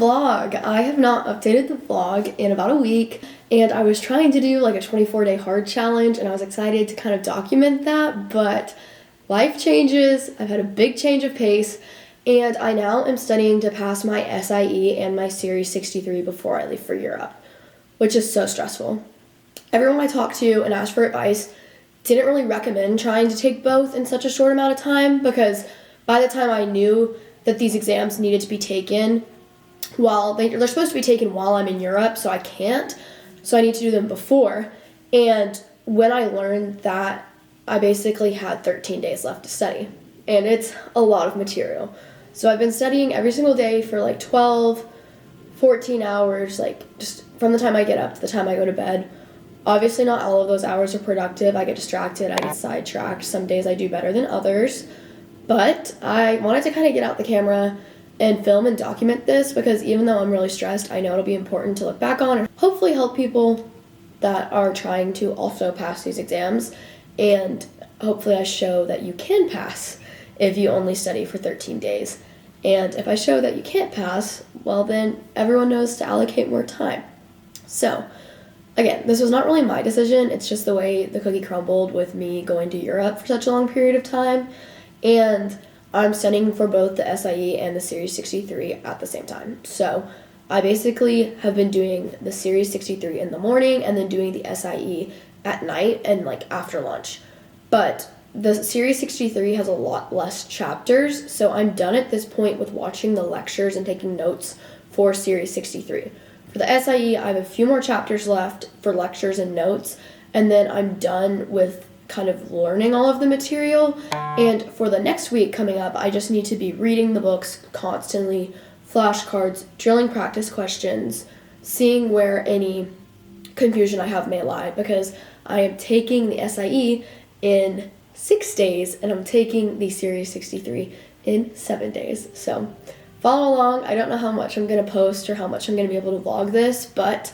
vlog. I have not updated the vlog in about a week, and I was trying to do like a 24-day hard challenge, and I was excited to kind of document that, but life changes. I've had a big change of pace, and I now am studying to pass my SIE and my Series 63 before I leave for Europe, which is so stressful. Everyone I talked to and asked for advice didn't really recommend trying to take both in such a short amount of time, because by the time I knew that these exams needed to be taken they're supposed to be taken while I'm in Europe, so I can't. So I need to do them before. And when I learned that, I basically had 13 days left to study. And it's a lot of material. So I've been studying every single day for like 12, 14 hours, like just from the time I get up to the time I go to bed. Obviously not all of those hours are productive. I get distracted, I get sidetracked. Some days I do better than others. But I wanted to kind of get out the camera and film and document this, because even though I'm really stressed, I know it'll be important to look back on and hopefully help people that are trying to also pass these exams. And hopefully I show that you can pass if you only study for 13 days. And if I show that you can't pass, well then everyone knows to allocate more time. So again, this was not really my decision. It's just the way the cookie crumbled with me going to Europe for such a long period of time. And I'm studying for both the SIE and the Series 63 at the same time. So I basically have been doing the Series 63 in the morning and then doing the SIE at night and like after lunch. But the Series 63 has a lot less chapters, so I'm done at this point with watching the lectures and taking notes for Series 63. For the SIE, I have a few more chapters left for lectures and notes, and then I'm done with kind of learning all of the material. And for the next week coming up, I just need to be reading the books constantly, flashcards, drilling practice questions, seeing where any confusion I have may lie, because I am taking the SIE in 6 days and I'm taking the Series 63 in 7 days. So follow along. I don't know how much I'm going to post or how much I'm going to be able to vlog this, but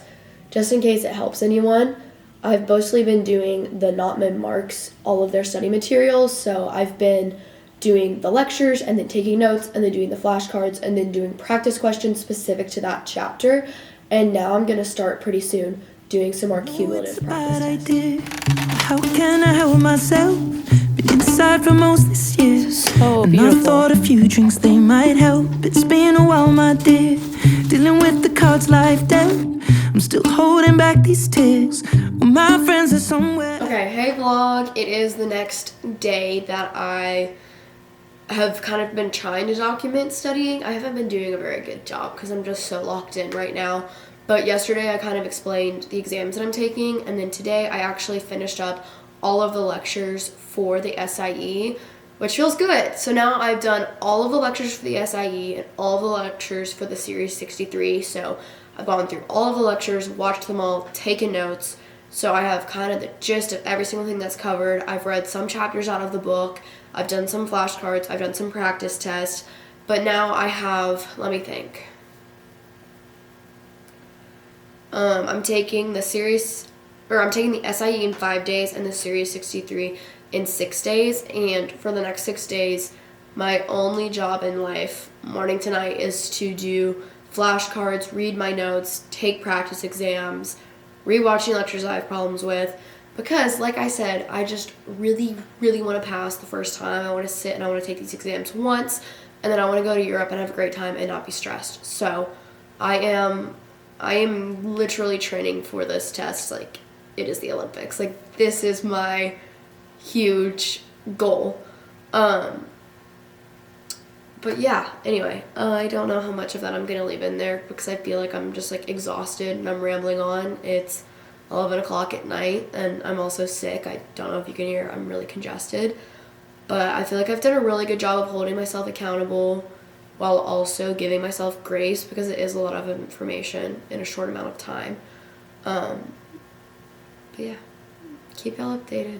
just in case it helps anyone, I've mostly been doing the Notman Marks, all of their study materials. So I've been doing the lectures and then taking notes and then doing the flashcards and then doing practice questions specific to that chapter. And now I'm going to start pretty soon doing some more cumulative practice tests. How can I help myself? Been inside for most this year. So and beautiful. I thought a few drinks, they might help. It's been a while, my dear, dealing with the cards life dealt. I'm still holding back these tears. Well, my friends are somewhere. Okay, hey vlog. It is the next day that I have kind of been trying to document studying. I haven't been doing a very good job because I'm just so locked in right now. But yesterday I kind of explained the exams that I'm taking, and then today I actually finished up all of the lectures for the SIE, which feels good. So now I've done all of the lectures for the SIE and all of the lectures for the Series 63. So I've gone through all of the lectures, watched them all, taken notes. So I have kind of the gist of every single thing that's covered. I've read some chapters out of the book. I've done some flashcards. I've done some practice tests. But now I have, let me think. I'm taking the SIE in 5 days and the Series 63 in 6 days. And for the next 6 days, my only job in life, morning to night, is to do flashcards, read my notes, take practice exams, rewatching lectures I have problems with. Because, like I said, I just really, really want to pass the first time. I want to sit and I want to take these exams once, and then I want to go to Europe and have a great time and not be stressed. So I am literally training for this test like it is the Olympics. Like, this is my huge goal. But yeah, anyway, I don't know how much of that I'm going to leave in there because I feel like I'm just like exhausted and I'm rambling on. It's 11 o'clock at night and I'm also sick. I don't know if you can hear, I'm really congested. But I feel like I've done a really good job of holding myself accountable while also giving myself grace, because it is a lot of information in a short amount of time. But yeah, keep y'all updated.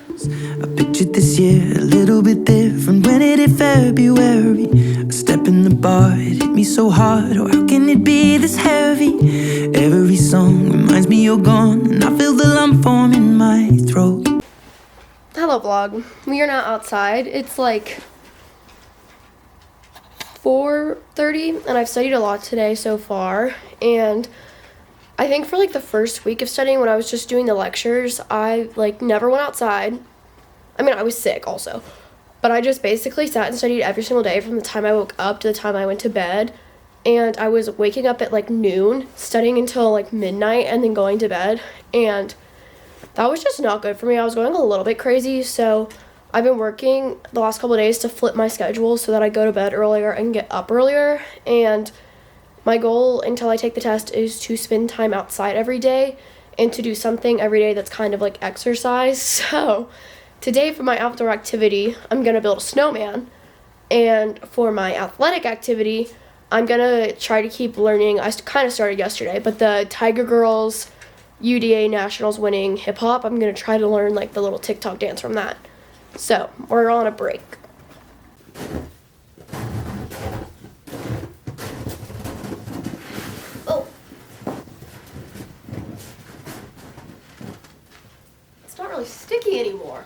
I pictured this year a little bit different when it hit February. A step in the bar, it hit me so hard. Oh, how can it be this heavy? Every song reminds me you're gone, and I feel the lump form in my throat. Hello vlog. We are now outside. It's like 4:30, and I've studied a lot today so far. And I think for like the first week of studying, when I was just doing the lectures, I like never went outside. I mean, I was sick also, but I just basically sat and studied every single day from the time I woke up to the time I went to bed. And I was waking up at like noon, studying until like midnight, and then going to bed. And that was just not good for me. I was going a little bit crazy, so I've been working the last couple of days to flip my schedule so that I go to bed earlier and get up earlier. And my goal until I take the test is to spend time outside every day and to do something every day that's kind of like exercise. So today for my outdoor activity, I'm going to build a snowman. And for my athletic activity, I'm going to try to keep learning. I kind of started yesterday, but the Tiger Girls UDA Nationals winning hip hop, I'm going to try to learn like the little TikTok dance from that. So, we're on a break. Oh. It's not really sticky anymore.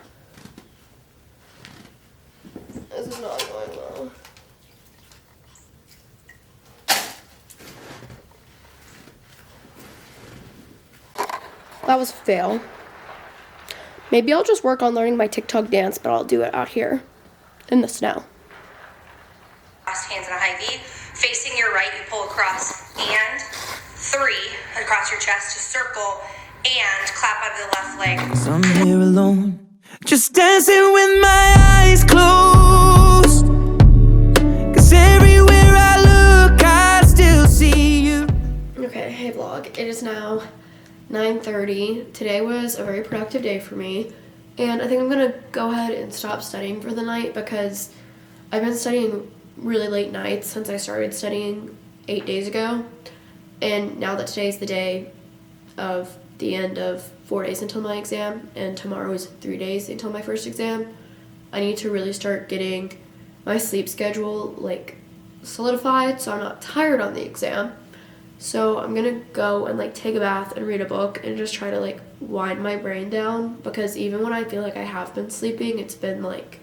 This is not going well. That was a fail. Maybe I'll just work on learning my TikTok dance, but I'll do it out here in the snow. Hands in a high V. Facing your right, you pull across and 3 across your chest to circle and clap out of the left leg. 'Cause I'm here alone, just dancing with my eyes closed. 'Cause everywhere I look, I still see you. Okay, hey vlog. It is now 9:30. Today was a very productive day for me, and I think I'm gonna go ahead and stop studying for the night because I've been studying really late nights since I started studying 8 days ago, and now that today's the day of the end of 4 days until my exam, and tomorrow is 3 days until my first exam, I need to really start getting my sleep schedule like solidified so I'm not tired on the exam. So I'm gonna go and like take a bath and read a book and just try to like wind my brain down, because even when I feel like I have been sleeping, it's been like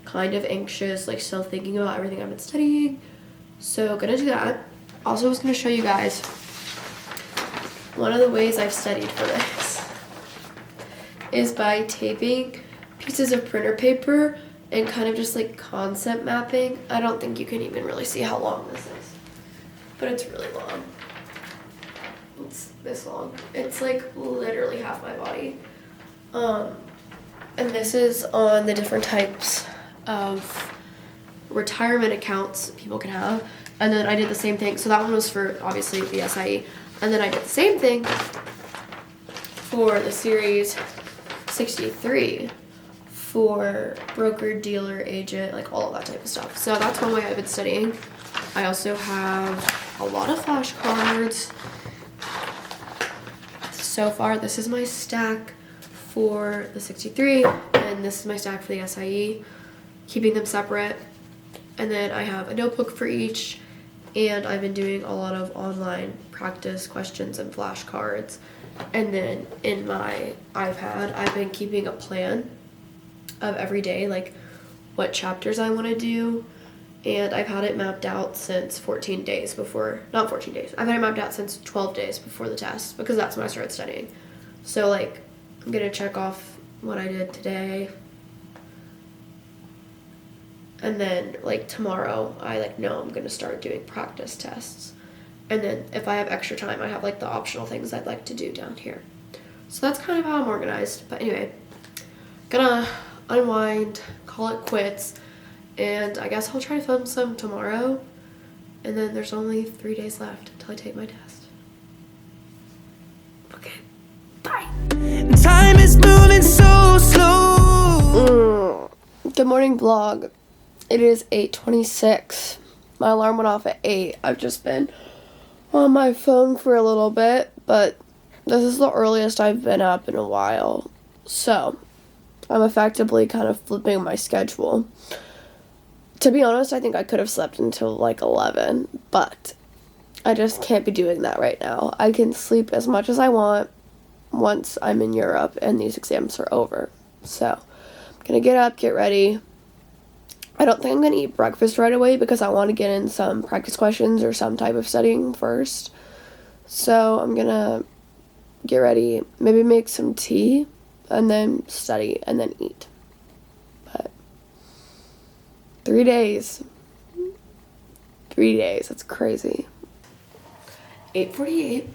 kind of anxious, like still thinking about everything I've been studying. So gonna do that. Also was gonna show you guys one of the ways I've studied for this is by taping pieces of printer paper and kind of just like concept mapping. I don't think you can even really see how long this is, but it's really long. It's this long. It's like literally half my body. And this is on the different types of retirement accounts people can have. And then I did the same thing. So that one was for obviously the SIE. And then I did the same thing for the Series 63 for broker, dealer, agent, like all of that type of stuff. So that's one way I've been studying. I also have a lot of flashcards. So far, this is my stack for the 63, and this is my stack for the SIE, keeping them separate. And then I have a notebook for each, and I've been doing a lot of online practice questions and flashcards. And then in my iPad, I've been keeping a plan of every day, like what chapters I want to do. And I've had it mapped out since 14 days before, not 14 days, I've had it mapped out since 12 days before the test, because that's when I started studying. So like, I'm going to check off what I did today. And then like tomorrow, I like know I'm going to start doing practice tests. And then if I have extra time, I have like the optional things I'd like to do down here. So that's kind of how I'm organized. But anyway, gonna unwind, call it quits. And I guess I'll try to film some tomorrow. And then there's only 3 days left until I take my test. Okay, bye. Time is moving so slow. Good morning, vlog. It is 8:26. My alarm went off at 8. I've just been on my phone for a little bit, but this is the earliest I've been up in a while. So I'm effectively kind of flipping my schedule. To be honest, I think I could have slept until like 11, but I just can't be doing that right now. I can sleep as much as I want once I'm in Europe and these exams are over. So I'm gonna get up, get ready, I don't think I'm going to eat breakfast right away because I want to get in some practice questions or some type of studying first. So I'm going to get ready, maybe make some tea, and then study, and then eat. But 3 days. 3 days. That's crazy. 8:48,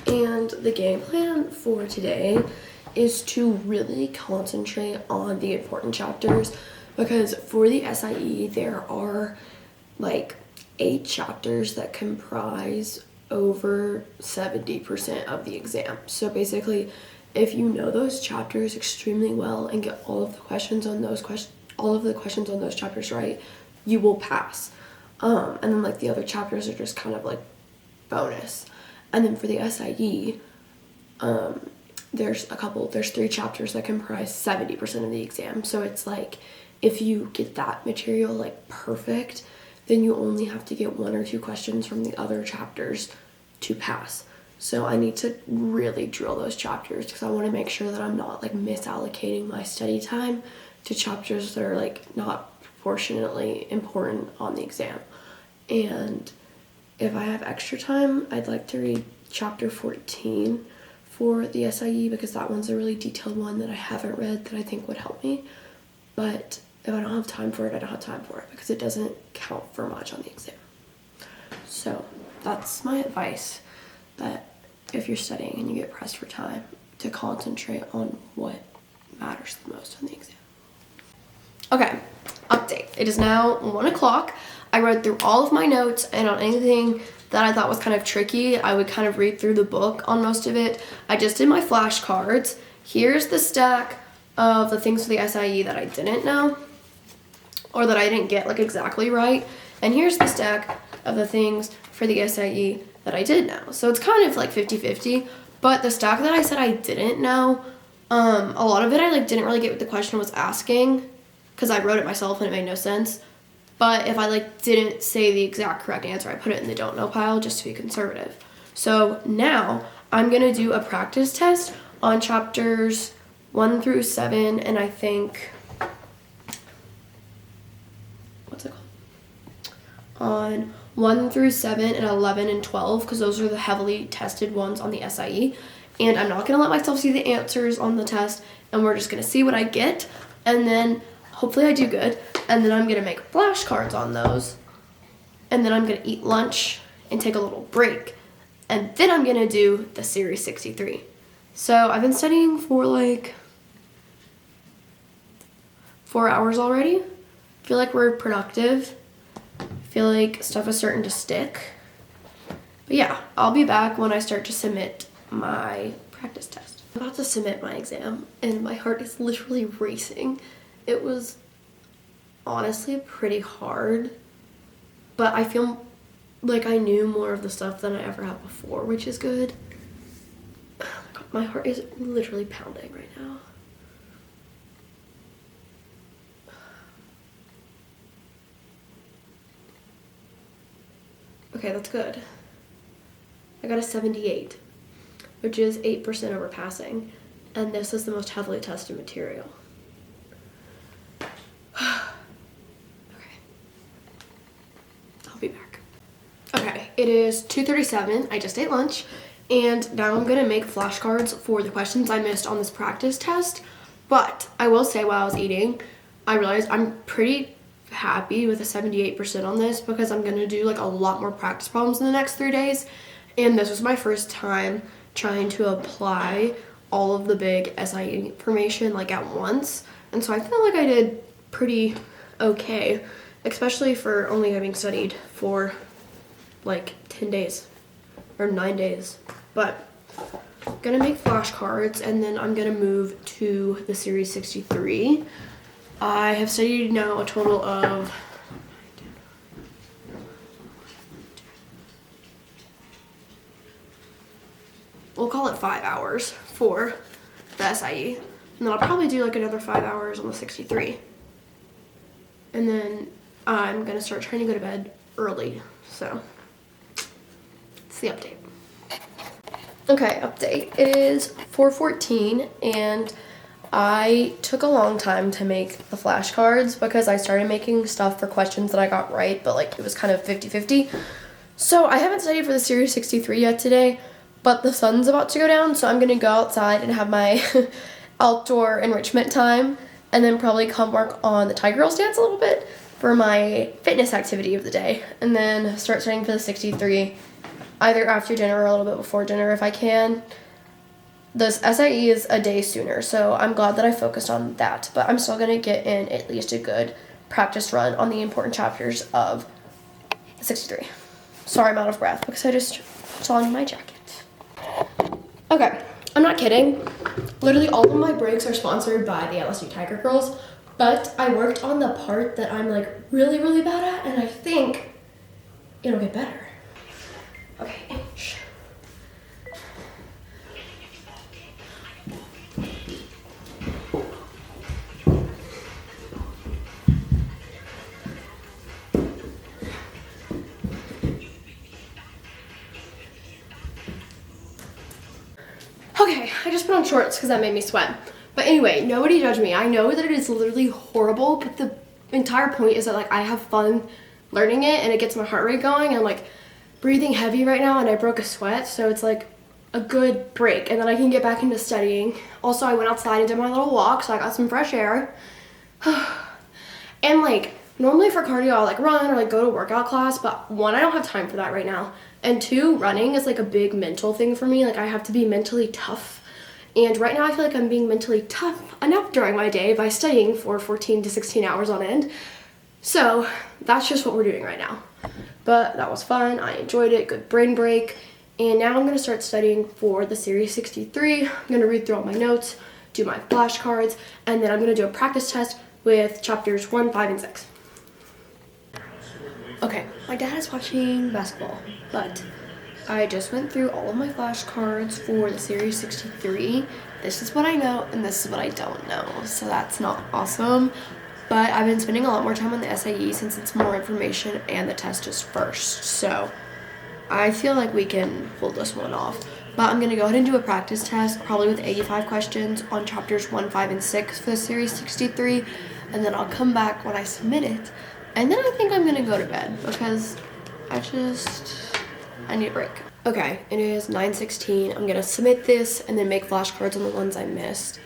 and the game plan for today is to really concentrate on the important chapters, because for the SIE there are like 8 chapters that comprise over 70% of the exam. So basically, if you know those chapters extremely well and get all of the questions on those chapters right, you will pass. And then like the other chapters are just kind of like bonus. And then for the SIE, there's 3 chapters that comprise 70% of the exam. So it's like, if you get that material like perfect, then you only have to get 1 or 2 questions from the other chapters to pass. So I need to really drill those chapters because I want to make sure that I'm not like misallocating my study time to chapters that are like not proportionately important on the exam. And if I have extra time, I'd like to read chapter 14 for the SIE because that one's a really detailed one that I haven't read that I think would help me. But if I don't have time for it, I don't have time for it because it doesn't count for much on the exam. So that's my advice, that if you're studying and you get pressed for time, to concentrate on what matters the most on the exam. Okay, update. It is now 1 o'clock. I read through all of my notes, and on anything that I thought was kind of tricky, I would kind of read through the book on most of it. I just did my flashcards. Here's the stack of the things for the SIE that I didn't know, or that I didn't get like exactly right. And here's the stack of the things for the SIE that I did know. So it's kind of like 50-50, but the stack that I said I didn't know, a lot of it I like didn't really get what the question was asking because I wrote it myself and it made no sense. But if I like didn't say the exact correct answer, I put it in the don't know pile just to be conservative. So now I'm gonna do a practice test on chapters 1 through 7, and I think, what's it called? On 1 through 7 and 11 and 12, because those are the heavily tested ones on the SIE. And I'm not gonna let myself see the answers on the test, and we're just gonna see what I get, and then hopefully I do good, and then I'm gonna make flashcards on those, and then I'm gonna eat lunch and take a little break, and then I'm gonna do the Series 63. So I've been studying for like 4 hours already. I feel like we're productive. I feel like stuff is starting to stick. But yeah, I'll be back when I start to submit my practice test. I'm about to submit my exam, and my heart is literally racing. It was honestly pretty hard, but I feel like I knew more of the stuff than I ever have before, which is good. Oh my God, my heart is literally pounding right now. Okay, that's good. I got a 78, which is 8% over passing, and this is the most heavily tested material. Okay, I'll be back. Okay, it is 2:37. I just ate lunch, and now I'm gonna make flashcards for the questions I missed on this practice test. But I will say, while I was eating, I realized I'm pretty happy with a 78% on this because I'm gonna do like a lot more practice problems in the next 3 days, and this was my first time trying to apply all of the big SIE information like at once, and so I feel like I did pretty okay, especially for only having studied for like 10 days or 9 days. But I'm gonna make flashcards, and then I'm gonna move to the Series 63. I have studied now a total of we'll call it 5 hours for the SIE, and then I'll probably do like another 5 hours on the 63. And then I'm gonna start trying to go to bed early, so it's the update. Okay, update. It is 4:14, and I took a long time to make the flashcards because I started making stuff for questions that I got right, but like it was kind of 50-50. So I haven't studied for the Series 63 yet today, but the sun's about to go down, so I'm gonna go outside and have my outdoor enrichment time, and then probably come work on the Thai girls dance a little bit for my fitness activity of the day, and then start studying for the 63 either after dinner or a little bit before dinner if I can. This SIE is a day sooner, so I'm glad that I focused on that, but I'm still going to get in at least a good practice run on the important chapters of 63. Sorry, I'm out of breath because I just saw on my jacket. Okay, I'm not kidding. Literally all of my breaks are sponsored by the LSU Tiger Girls, but I worked on the part that I'm like really, really bad at, and I think it'll get better. Okay, shh. Okay, I just put on shorts because that made me sweat. But anyway, nobody judge me. I know that it is literally horrible, but the entire point is that like I have fun learning it and it gets my heart rate going. I'm like breathing heavy right now and I broke a sweat, so it's like a good break and then I can get back into studying. Also, I went outside and did my little walk, so I got some fresh air. And like normally for cardio I'll like run or like go to workout class, but one, I don't have time for that right now. And two, running is like a big mental thing for me. Like I have to be mentally tough. And right now I feel like I'm being mentally tough enough during my day by studying for 14 to 16 hours on end. So that's just what we're doing right now. But that was fun. I enjoyed it. Good brain break. And now I'm going to start studying for the Series 63. I'm going to read through all my notes, do my flashcards, and then I'm going to do a practice test with chapters 1, 5, and 6. Okay, my dad is watching basketball, but I just went through all of my flashcards for the Series 63. This is what I know, and this is what I don't know, so that's not awesome. But I've been spending a lot more time on the SIE since it's more information and the test is first, so I feel like we can pull this one off. But I'm going to go ahead and do a practice test, probably with 85 questions on chapters 1, 5, and 6 for the Series 63, and then I'll come back when I submit it. And then I think I'm gonna go to bed because I need a break. Okay, it is 9:16. I'm gonna submit this and then make flashcards on the ones I missed.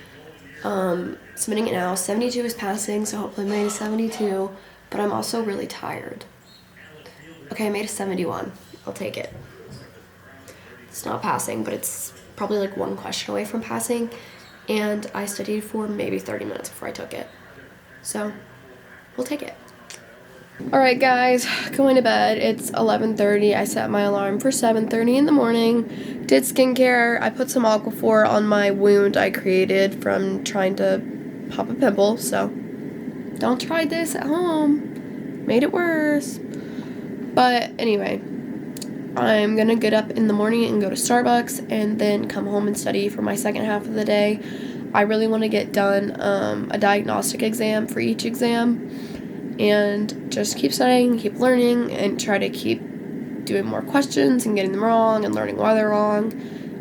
Submitting it now. 72 is passing, so hopefully I made a 72, but I'm also really tired. Okay, I made a 71. I'll take it. It's not passing, but it's probably like one question away from passing, and I studied for maybe 30 minutes before I took it. So, we'll take it. Alright guys, going to bed. It's 11:30. I set my alarm for 7:30 in the morning. Did skincare. I put some Aquaphor on my wound I created from trying to pop a pimple, so don't try this at home. Made it worse. But anyway, I'm gonna get up in the morning and go to Starbucks and then come home and study for my second half of the day. I really want to get done a diagnostic exam for each exam. And just keep studying, keep learning, and try to keep doing more questions and getting them wrong and learning why they're wrong,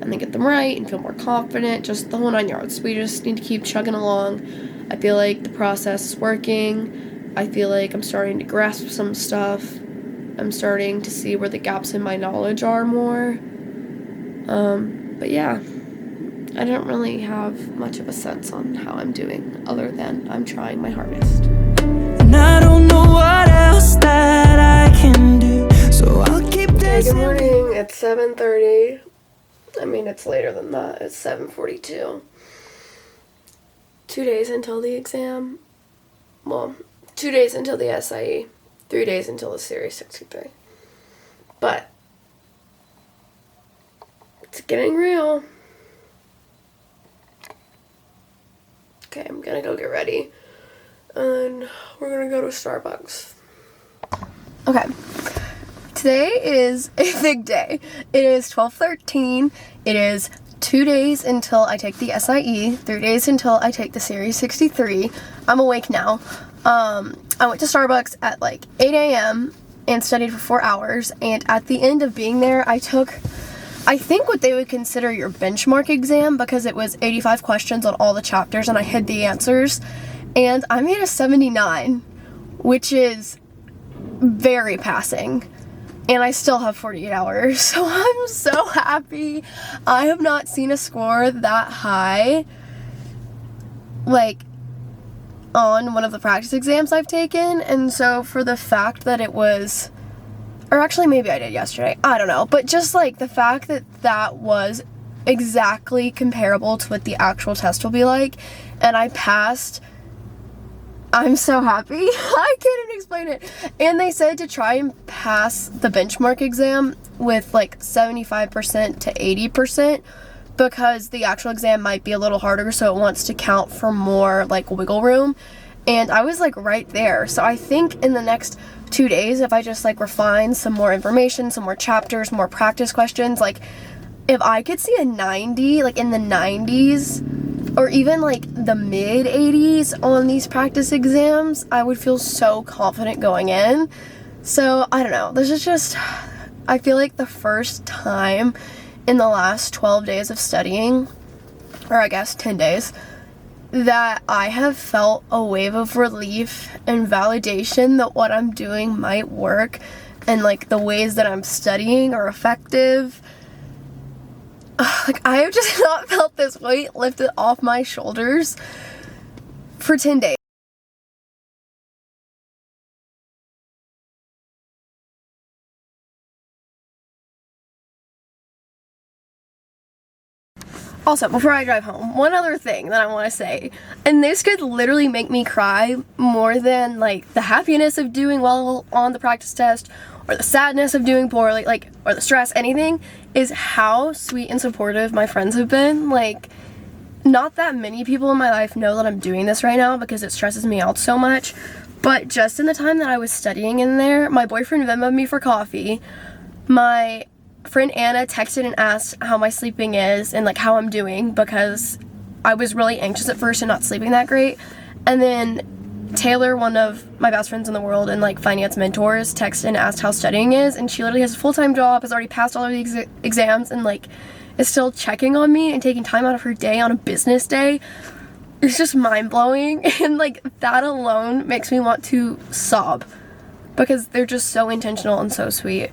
and then get them right and feel more confident, just the whole 9 yards. We just need to keep chugging along. I feel like the process is working. I feel like I'm starting to grasp some stuff. I'm starting to see where the gaps in my knowledge are more. But yeah, I don't really have much of a sense on how I'm doing other than I'm trying my hardest. And I don't know what else that I can do, so I'll keep dancing. Good morning, it's 7:30. I mean, it's later than that. It's 7:42. 2 days until the exam. Well, 2 days until the SIE. 3 days until the Series 63. But it's getting real. Okay, I'm gonna go get ready. And we're gonna go to Starbucks. Okay. Today is a big day. It is 12:13. It is 2 days until I take the SIE, 3 days until I take the Series 63. I'm awake now. I went to Starbucks at like 8 a.m. and studied for 4 hours. And at the end of being there, I took I think what they would consider your benchmark exam, because it was 85 questions on all the chapters and I hid the answers. And I made a 79, which is very passing. And I still have 48 hours, so I'm so happy. I have not seen a score that high, like, on one of the practice exams I've taken. And so for the fact that it was, or actually maybe I did yesterday, I don't know, but just like the fact that that was exactly comparable to what the actual test will be like, and I passed, I'm so happy. I can't even explain it. And they said to try and pass the benchmark exam with like 75% to 80%, because the actual exam might be a little harder, so it wants to count for more like wiggle room. And I was like right there. So I think in the next 2 days, if I just like refine some more information, some more chapters, more practice questions, like if I could see a 90, like in the 90s, or even like the mid 80s on these practice exams, I would feel so confident going in. So I don't know, this is just, I feel like the first time in the last 12 days of studying, or I guess 10 days, that I have felt a wave of relief and validation that what I'm doing might work, and like the ways that I'm studying are effective. Like, I have just not felt this weight lifted off my shoulders for 10 days. Also, before I drive home, one other thing that I want to say, and this could literally make me cry more than like the happiness of doing well on the practice test, or the sadness of doing poorly, like, or the stress, anything, is how sweet and supportive my friends have been. Like, not that many people in my life know that I'm doing this right now because it stresses me out so much, but just in the time that I was studying in there, my boyfriend Venmo'd me for coffee, my friend Anna texted and asked how my sleeping is and like how I'm doing, because I was really anxious at first and not sleeping that great. And then Taylor, one of my best friends in the world and like finance mentors, texted and asked how studying is, and she literally has a full-time job, has already passed all of the exams, and like is still checking on me and taking time out of her day on a business day. It's just mind-blowing, and like that alone makes me want to sob, because they're just so intentional and so sweet.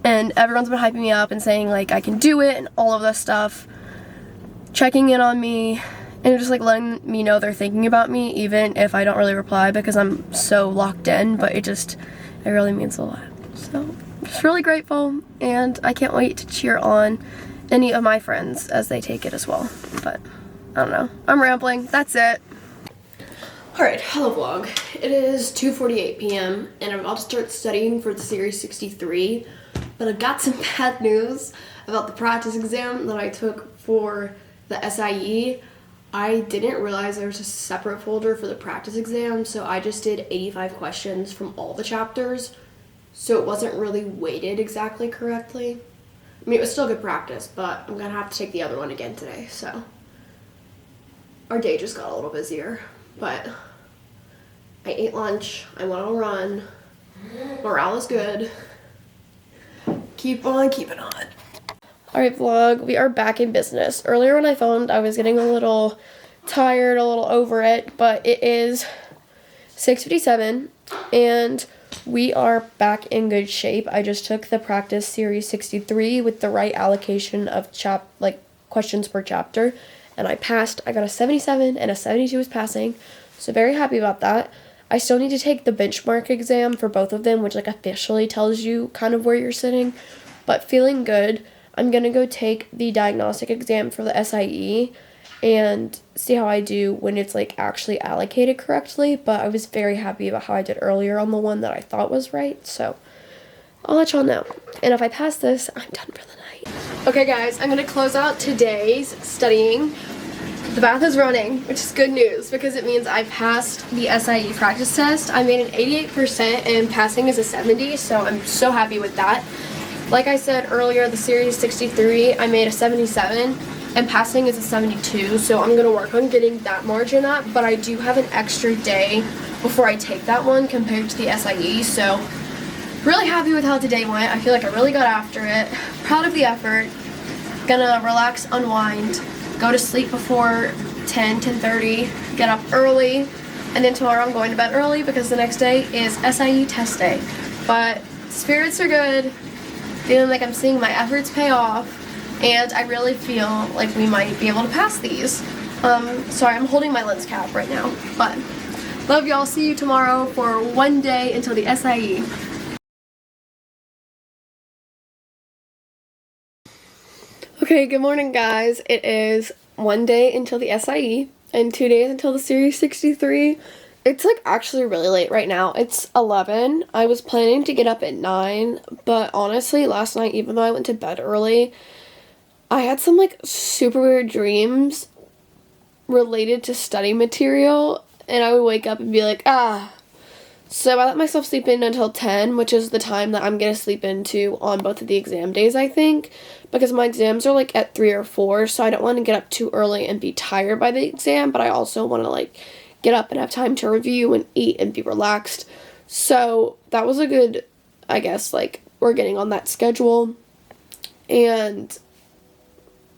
And everyone's been hyping me up and saying like I can do it and all of this stuff, checking in on me, and just like letting me know they're thinking about me even if I don't really reply because I'm so locked in. But it really means a lot. So I'm just really grateful, and I can't wait to cheer on any of my friends as they take it as well. But I don't know, I'm rambling, that's it. Alright, hello vlog. It is 2:48 p.m. and I'm about to start studying for the Series 63. But I've got some bad news about the practice exam that I took for the SIE. I didn't realize there was a separate folder for the practice exam, so I just did 85 questions from all the chapters, so it wasn't really weighted exactly correctly. I mean, it was still good practice, but I'm gonna have to take the other one again today, so. Our day just got a little busier, but I ate lunch, I went on a run, morale is good. Keep on keeping on. Alright vlog, we are back in business. Earlier when I filmed, I was getting a little tired, a little over it, but it is 6:57 and we are back in good shape. I just took the practice Series 63 with the right allocation of questions per chapter, and I passed. I got a 77 and a 72 is passing, so very happy about that. I still need to take the benchmark exam for both of them, which like officially tells you kind of where you're sitting, but feeling good. I'm gonna go take the diagnostic exam for the SIE and see how I do when it's like actually allocated correctly, but I was very happy about how I did earlier on the one that I thought was right, so I'll let y'all know. And if I pass this, I'm done for the night. Okay guys, I'm gonna close out today's studying. The bath is running, which is good news because it means I passed the SIE practice test. I made an 88% and passing is a 70, so I'm so happy with that. Like I said earlier, the Series 63, I made a 77 and passing is a 72, so I'm gonna work on getting that margin up, but I do have an extra day before I take that one compared to the SIE, so really happy with how today went. I feel like I really got after it, proud of the effort, Gonna relax, unwind, go to sleep before 10:30, get up early, and then tomorrow I'm going to bed early because the next day is SIE test day. But spirits are good, feeling like I'm seeing my efforts pay off, and I really feel like we might be able to pass these. Sorry, I'm holding my lens cap right now, but love y'all. See you tomorrow for one day until the SIE. Okay, good morning, guys. It is one day until the SIE and 2 days until the Series 63. It's like actually really late right now. It's 11. I was planning to get up at 9, but honestly, last night, even though I went to bed early, I had some like super weird dreams related to study material, and I would wake up and be like, So I let myself sleep in until 10, which is the time that I'm going to sleep into on both of the exam days, I think, because my exams are like at 3 or 4, so I don't want to get up too early and be tired by the exam, but I also want to like get up and have time to review and eat and be relaxed. So that was a good, I guess, like, we're getting on that schedule. And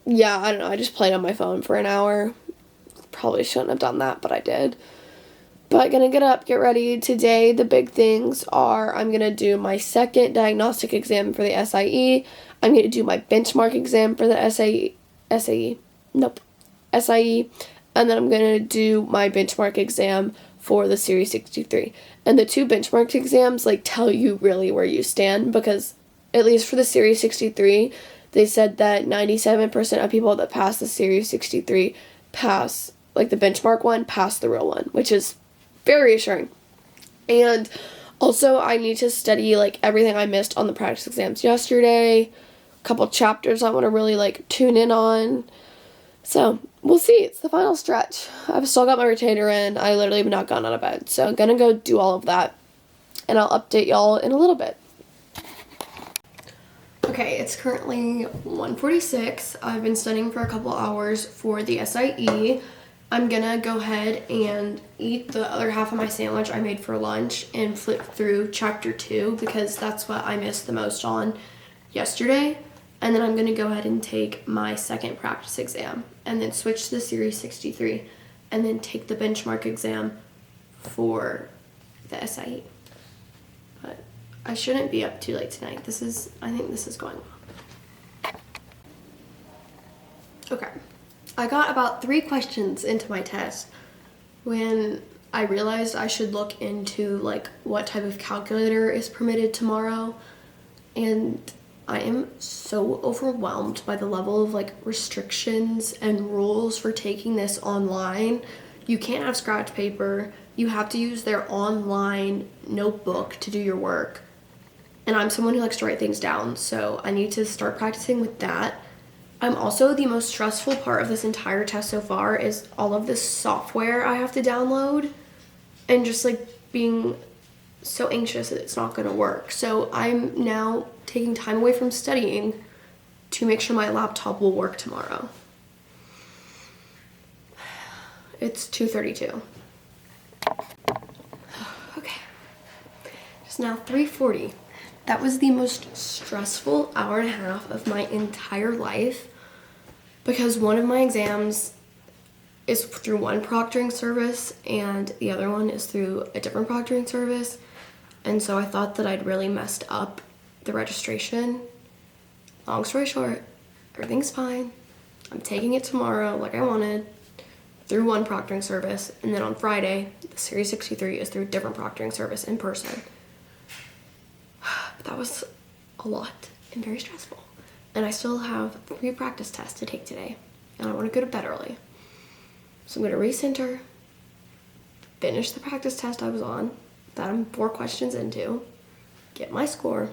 yeah, I don't know, I just played on my phone for an hour. Probably shouldn't have done that, but I did. But gonna get up, get ready. Today, the big things are I'm gonna do my second diagnostic exam for the SIE. I'm gonna do my benchmark exam for the SIE. And then I'm gonna do my benchmark exam for the Series 63. And the two benchmark exams, like, tell you really where you stand, because at least for the Series 63, they said that 97% of people that pass the Series 63 pass, like the benchmark one, pass the real one, which is very reassuring. And also, I need to study like everything I missed on the practice exams yesterday. A couple chapters I want to really like tune in on. So we'll see. It's the final stretch. I've still got my retainer in. I literally have not gotten out of bed. So I'm gonna go do all of that, and I'll update y'all in a little bit. Okay, it's currently 1:46. I've been studying for a couple hours for the SIE. I'm gonna go ahead and eat the other half of my sandwich I made for lunch and flip through chapter 2 because that's what I missed the most on yesterday. And then I'm gonna go ahead and take my second practice exam and then switch to the Series 63 and then take the benchmark exam for the SIE. But I shouldn't be up too late tonight. I think this is going well. Okay. I got about 3 questions into my test when I realized I should look into like what type of calculator is permitted tomorrow, and I am so overwhelmed by the level of like restrictions and rules for taking this online. You can't have scratch paper. You have to use their online notebook to do your work. And I'm someone who likes to write things down, so I need to start practicing with that. The most stressful part of this entire test so far is all of this software I have to download and just like being so anxious that it's not going to work. So I'm now taking time away from studying to make sure my laptop will work tomorrow. It's 2:32. Okay. It's now 3:40. That was the most stressful hour and a half of my entire life because one of my exams is through one proctoring service and the other one is through a different proctoring service. And so I thought that I'd really messed up the registration. Long story short, everything's fine. I'm taking it tomorrow like I wanted through one proctoring service, and then on Friday, the Series 63 is through a different proctoring service in person. But that was a lot and very stressful. And I still have 3 practice tests to take today, and I want to go to bed early. So I'm going to recenter, finish the practice test I was on, that I'm 4 questions into, get my score,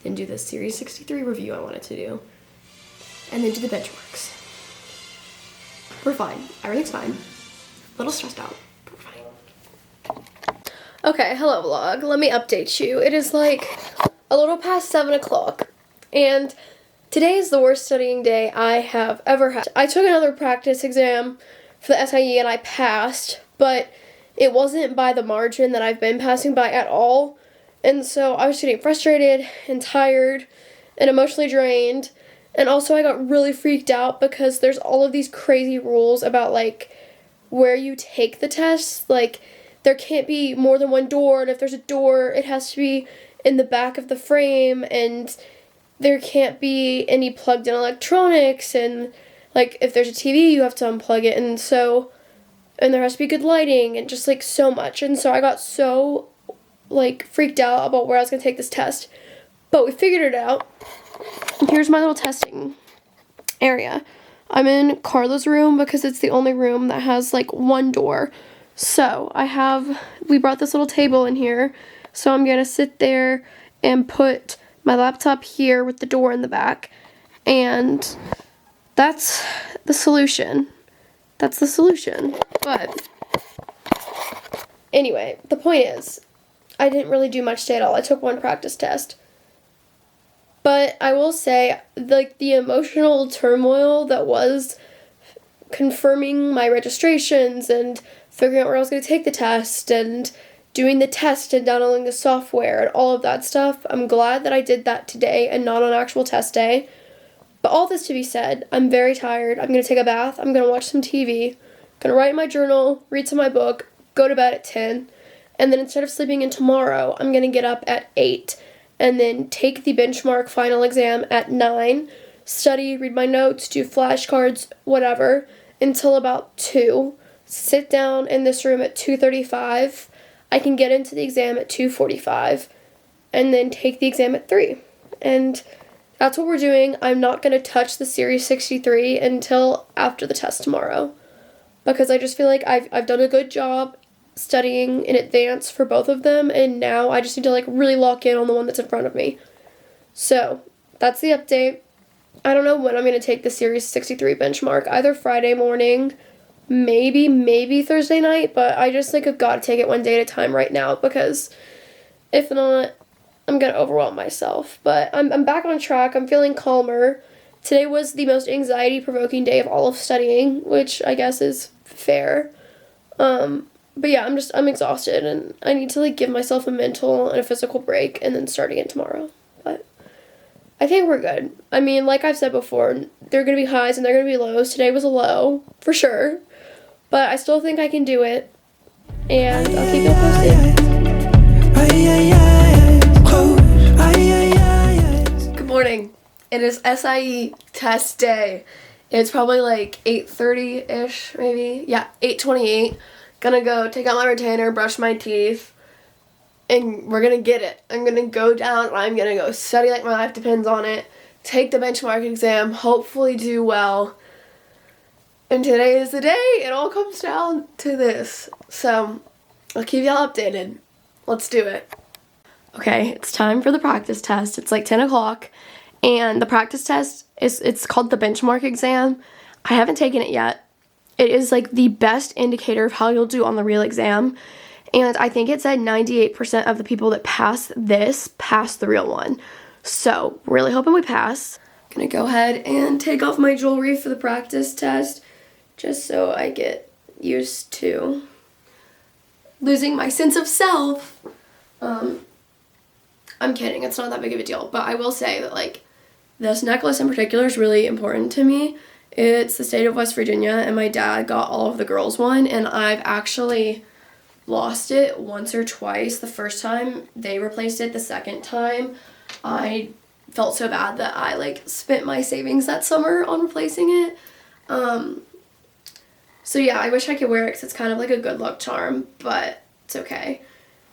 then do the Series 63 review I wanted to do, and then do the benchmarks. We're fine. Everything's fine. A little stressed out, but we're fine. Okay, hello vlog. Let me update you. It is like a little past 7 o'clock, and today is the worst studying day I have ever had. I took another practice exam for the SIE and I passed, but it wasn't by the margin that I've been passing by at all. And so I was getting frustrated and tired and emotionally drained. And also I got really freaked out because there's all of these crazy rules about like where you take the test. Like there can't be more than one door, and if there's a door, it has to be in the back of the frame, and there can't be any plugged in electronics, and like if there's a TV, you have to unplug it, and there has to be good lighting, and just like so much. And so I got so like freaked out about where I was going to take this test. But we figured it out. Here's my little testing area. I'm in Carla's room because it's the only room that has like one door. So we brought this little table in here. So I'm going to sit there and put my laptop here with the door in the back. And that's the solution. But anyway, the point is, I didn't really do much today at all. I took one practice test. But I will say, like, the emotional turmoil that was confirming my registrations and figuring out where I was going to take the test and doing the test and downloading the software and all of that stuff, I'm glad that I did that today and not on actual test day. But all this to be said, I'm very tired. I'm going to take a bath. I'm going to watch some TV. Going to write in my journal, read some of my book, go to bed at 10. And then instead of sleeping in tomorrow, I'm going to get up at 8. And then take the benchmark final exam at 9, study, read my notes, do flashcards, whatever, until about 2. Sit down in this room at 2:35. I can get into the exam at 2:45, and then take the exam at 3. And that's what we're doing. I'm not going to touch the Series 63 until after the test tomorrow, because I just feel like I've done a good job studying in advance for both of them, and now I just need to like really lock in on the one that's in front of me. So that's the update. I don't know when I'm going to take the Series 63 benchmark, either Friday morning, maybe Thursday night, but I just like have got to take it one day at a time right now, because if not, I'm going to overwhelm myself. But I'm back on track. I'm feeling calmer. Today was the most anxiety-provoking day of all of studying, which I guess is fair. But yeah, I'm exhausted, and I need to like give myself a mental and a physical break and then start again tomorrow. But I think we're good. I mean, like I've said before, there are going to be highs and there are going to be lows. Today was a low, for sure. But I still think I can do it, and I'll keep you posted. Good morning. It is SIE test day. It's probably like 8:30-ish, maybe. Yeah, 8:28. Gonna go take out my retainer, brush my teeth, and we're gonna get it. I'm gonna go down, and I'm gonna go study like my life depends on it, take the benchmark exam, hopefully do well. And today is the day. It all comes down to this. So I'll keep y'all updated. Let's do it. Okay, it's time for the practice test. It's like 10 o'clock, and the practice test it's called the benchmark exam. I haven't taken it yet. It is like the best indicator of how you'll do on the real exam. And I think it said 98% of the people that pass this pass the real one. So, really hoping we pass. Gonna go ahead and take off my jewelry for the practice test, just so I get used to losing my sense of self. I'm kidding, it's not that big of a deal. But I will say that like this necklace in particular is really important to me. It's the state of West Virginia, and my dad got all of the girls one, and I've actually lost it once or twice. The first time, they replaced it. The second time, I felt so bad that I like spent my savings that summer on replacing it. So yeah, I wish I could wear it because it's kind of like a good luck charm, but it's okay.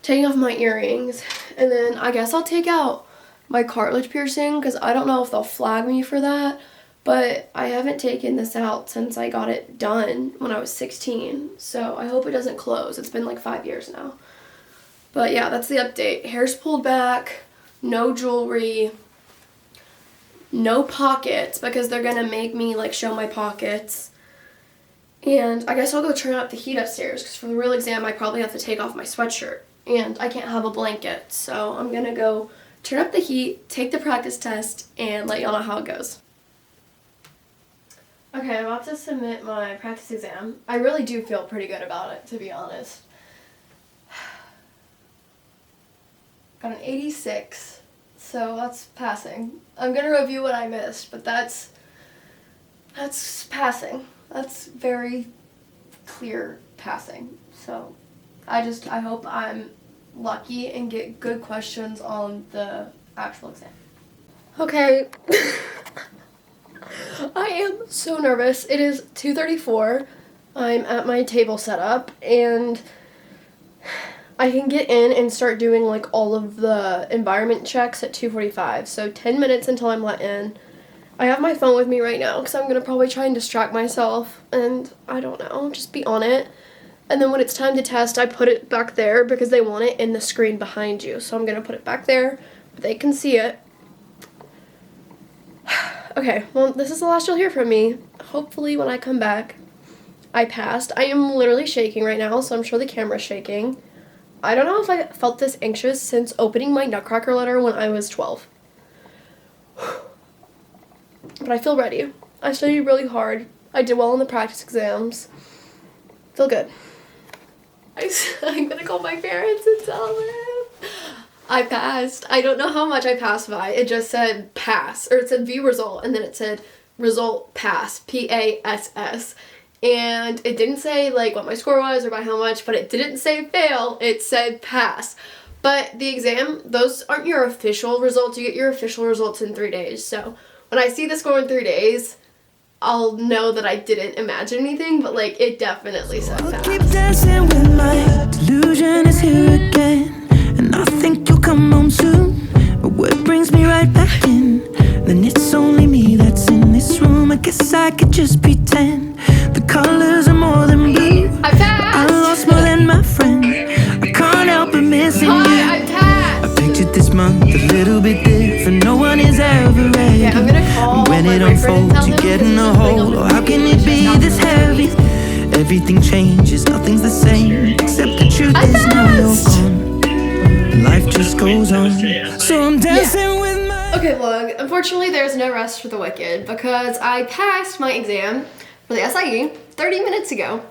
Taking off my earrings, and then I guess I'll take out my cartilage piercing because I don't know if they'll flag me for that. But I haven't taken this out since I got it done when I was 16, so I hope it doesn't close. It's been like 5 years now. But yeah, that's the update. Hair's pulled back, no jewelry, no pockets because they're gonna make me like show my pockets. And I guess I'll go turn up the heat upstairs because for the real exam I probably have to take off my sweatshirt and I can't have a blanket. So I'm gonna go turn up the heat, take the practice test, and let y'all know how it goes. Okay, I'm about to submit my practice exam. I really do feel pretty good about it, to be honest. Got an 86, so that's passing. I'm gonna review what I missed, but that's passing. That's very clear passing. So I hope I'm lucky and get good questions on the actual exam. Okay. I am so nervous. It is 2:34. I'm at my table setup and I can get in and start doing like all of the environment checks at 2:45. So 10 minutes until I'm let in. I have my phone with me right now because I'm going to probably try and distract myself and I don't know, just be on it. And then when it's time to test, I put it back there because they want it in the screen behind you. So I'm going to put it back there, but they can see it. Okay, well, this is the last you'll hear from me. Hopefully when I come back, I passed. I am literally shaking right now, so I'm sure the camera's shaking. I don't know if I felt this anxious since opening my Nutcracker letter when I was 12. But I feel ready. I studied really hard. I did well on the practice exams. Feel good. I'm gonna call my parents and tell them I passed. I don't know how much I passed by. It just said pass, or it said view result, and then it said result pass, PASS. And it didn't say like what my score was or by how much, but it didn't say fail. It said pass. But the exam, those aren't your official results. You get your official results in 3 days. So when I see the score in 3 days, I'll know that I didn't imagine anything, but like it definitely said I'll pass. keep dancing with my delusion is here again, and I think you'll come home soon. But what brings me right back in? Then it's only me that's in this room. I guess I could just pretend the colors are more than blue. I passed! I lost more than my friend. I can't help but missing you. Hi, I passed! I pictured this month a little bit different. No one is ever ready. Yeah, I'm gonna call when my it boyfriend and unfolds, tell you him get because in he's a just putting on hole. the Or how can it be this heavy? Everything changes, nothing's the same, except the truth is now you're gone. Life just goes on. So I'm dancing with my... Okay, vlog. Unfortunately, there's no rest for the wicked because I passed my exam for the SIE 30 minutes ago.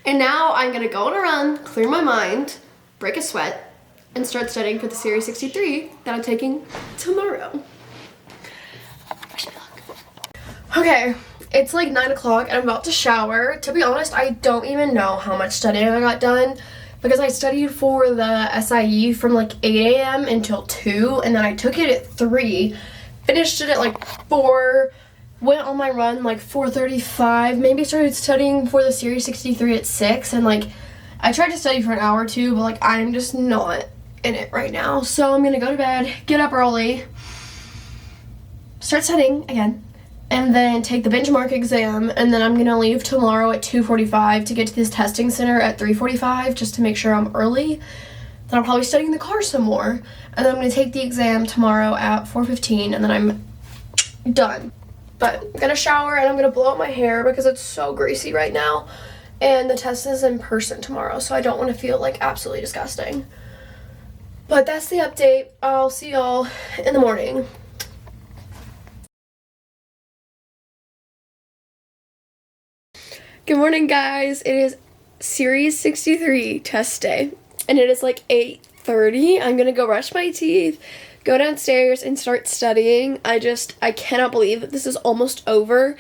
And now I'm gonna go on a run, clear my mind, break a sweat, and start studying for the Series 63 that I'm taking tomorrow. Wish me luck. Okay, it's like 9 o'clock and I'm about to shower. To be honest, I don't even know how much studying I got done because I studied for the SIE from like 8 a.m. until 2, and then I took it at 3, finished it at like 4, went on my run like 4:35, maybe started studying for the Series 63 at 6, and like I tried to study for an hour or two, but like I'm just not in it right now. So I'm gonna go to bed, get up early, start studying again, and then take the benchmark exam, and then I'm gonna leave tomorrow at 2:45 to get to this testing center at 3:45 just to make sure I'm early. Then I'll probably study in the car some more, and then I'm gonna take the exam tomorrow at 4:15, and then I'm done. But I'm gonna shower and I'm gonna blow out my hair because it's so greasy right now, and the test is in person tomorrow, so I don't want to feel like absolutely disgusting. But that's the update. I'll see y'all in the morning. Good morning, guys. It is Series 63 test day, and it is like 8:30. I'm gonna go brush my teeth, go downstairs, and start studying. I cannot believe that this is almost over,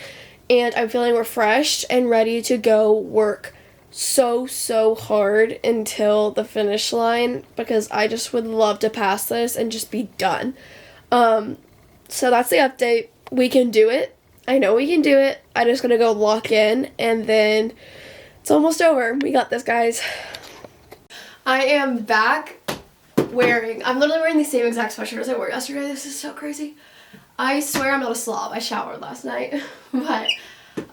and I'm feeling refreshed and ready to go work so hard until the finish line because I just would love to pass this and just be done. So that's the update. We can do it. I know we can do it. I just gotta go lock in, and then it's almost over. We got this, guys. I am back I'm literally wearing the same exact sweatshirt as I wore yesterday. This is so crazy. I swear I'm not a slob. I showered last night. But,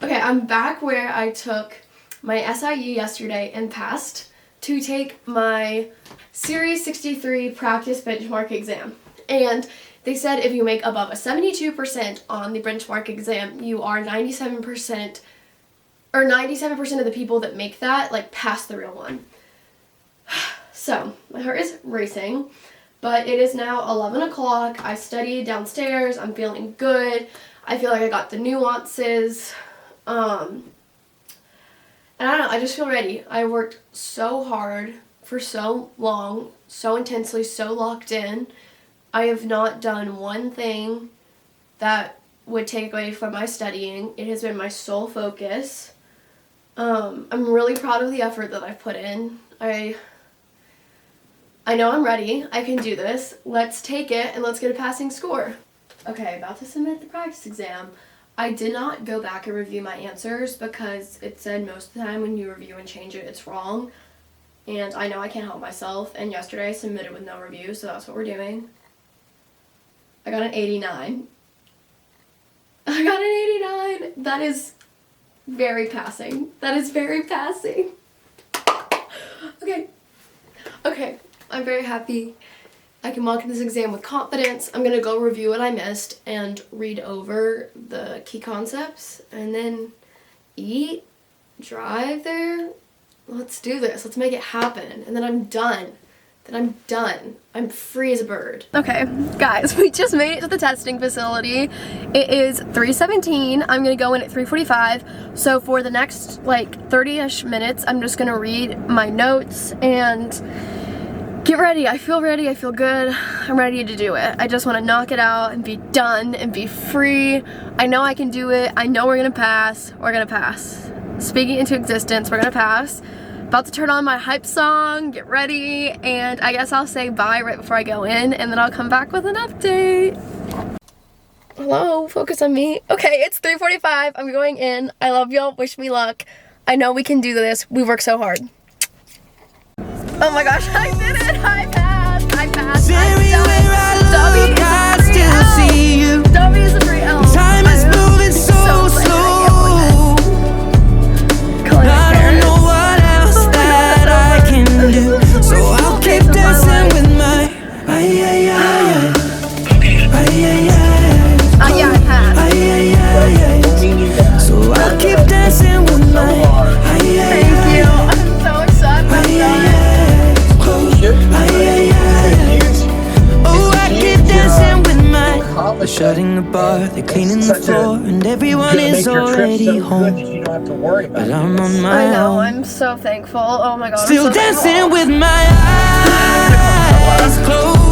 okay, I'm back where I took my SIE yesterday and passed to take my Series 63 practice benchmark exam. And they said if you make above a 72% on the benchmark exam, you are 97% of the people that make that, like, pass the real one. So, my heart is racing, but it is now 11 o'clock. I studied downstairs. I'm feeling good. I feel like I got the nuances. And I don't know, I just feel ready. I worked so hard for so long, so intensely, so locked in, I have not done one thing that would take away from my studying. It has been my sole focus. I'm really proud of the effort that I've put in. I know I'm ready. I can do this. Let's take it and let's get a passing score. Okay, about to submit the practice exam. I did not go back and review my answers because it said most of the time when you review and change it, it's wrong. And I know I can't help myself. And yesterday I submitted with no review, so that's what we're doing. I got an 89. I got an 89. That is very passing. That is very passing. Okay. I'm very happy. I can walk in this exam with confidence. I'm gonna go review what I missed and read over the key concepts and then eat, drive there. Let's do this. Let's make it happen. And then I'm done. I'm free as a bird. Okay, guys, we just made it to the testing facility. It is 3:17. I'm gonna go in at 3:45. So for the next like 30-ish minutes, I'm just gonna read my notes and get ready. I feel ready. I feel good. I'm ready to do it. I just want to knock it out and be done and be free. I know I can do it. I know we're gonna pass. We're gonna pass. Speaking into existence, we're gonna pass. About to turn on my hype song, get ready, and I guess I'll say bye right before I go in, and then I'll come back with an update. Hello, focus on me. Okay, it's 3:45. I'm going in. I love y'all. Wish me luck. I know we can do this. We work so hard. Oh my gosh, I did it! I passed! Everywhere I look, I still see you. W is a free L. Time is moving so slow. I don't know what else that I can do, so I'll keep dancing with my yeah, I passed. So I'll keep dancing with my Thank you. I'm so excited about that. Oh, I keep dancing with my. They're shutting the bar, they're cleaning the floor, and everyone is already home. But I'm on my I know, own. I'm so thankful. Oh my god. Still I'm so dancing thankful. with my eyes closed.